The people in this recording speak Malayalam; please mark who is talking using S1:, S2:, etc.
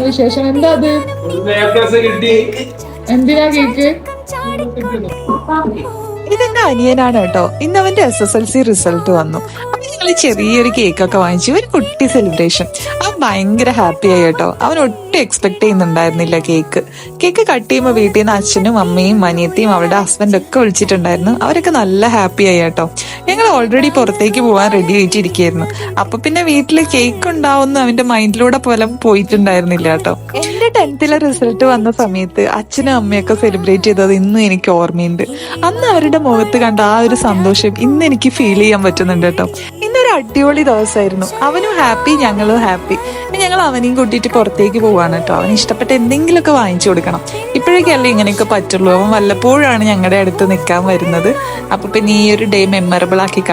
S1: വിശേഷം എന്താ അത്? എന്തിനാ കേക്ക്?
S2: ഇതെന്റെ അനിയനാണ് കേട്ടോ. ഇന്ന് അവന്റെ SSLC റിസൾട്ട് വന്നു. അപ്പൊ ഞങ്ങൾ ചെറിയൊരു കേക്കൊക്കെ വാങ്ങിച്ചു, ഒരു കുട്ടി സെലിബ്രേഷൻ. അവൻ ഭയങ്കര ഹാപ്പി ആയി കേട്ടോ. അവൻ ഒട്ടും എക്സ്പെക്ട് ചെയ്യുന്നുണ്ടായിരുന്നില്ല കേക്ക് കട്ട് ചെയ്യുമ്പോൾ വീട്ടിൽ നിന്ന് അച്ഛനും അമ്മയും അനിയത്തിയും അവളുടെ ഹസ്ബൻഡും ഒക്കെ വിളിച്ചിട്ടുണ്ടായിരുന്നു. അവരൊക്കെ നല്ല ഹാപ്പി ആയി കേട്ടോ. ഞങ്ങൾ ഓൾറെഡി പുറത്തേക്ക് പോകാൻ റെഡി ആയിട്ടിരിക്കുകയായിരുന്നു. അപ്പൊ പിന്നെ വീട്ടിൽ കേക്ക് ഉണ്ടാവുമെന്ന് അവന്റെ മൈൻഡിലൂടെ പോലും പോയിട്ടുണ്ടായിരുന്നില്ല കേട്ടോ. എന്റെ 10th റിസൾട്ട് വന്ന സമയത്ത് അച്ഛനും അമ്മയൊക്കെ സെലിബ്രേറ്റ് ചെയ്തത് ഇന്നും എനിക്ക് ഓർമ്മയുണ്ട്. അന്ന് അവരുടെ മുഖത്ത് കണ്ട ആ ഒരു സന്തോഷം ഇന്ന് എനിക്ക് ഫീൽ ചെയ്യാൻ പറ്റുന്നുണ്ട് കേട്ടോ. ഇന്നൊരു അടിപൊളി ദിവസമായിരുന്നു. അവനും ഹാപ്പി, ഞങ്ങളും ഹാപ്പി. ഞങ്ങൾ അവനെയും കൂട്ടിയിട്ട് പുറത്തേക്ക് പോവാണ് കേട്ടോ. അവന് ഇഷ്ടപ്പെട്ട എന്തെങ്കിലുമൊക്കെ വാങ്ങിച്ചു കൊടുക്കണം. ഇപ്പോഴേക്കല്ലേ ഇങ്ങനെയൊക്കെ പറ്റുള്ളൂ. അവൻ വല്ലപ്പോഴാണ് ഞങ്ങളുടെ അടുത്ത് നിൽക്കാൻ വരുന്നത്. അപ്പൊ പിന്നെ ഈ ഒരു ഡേ മെമ്മറബിൾ ആക്കി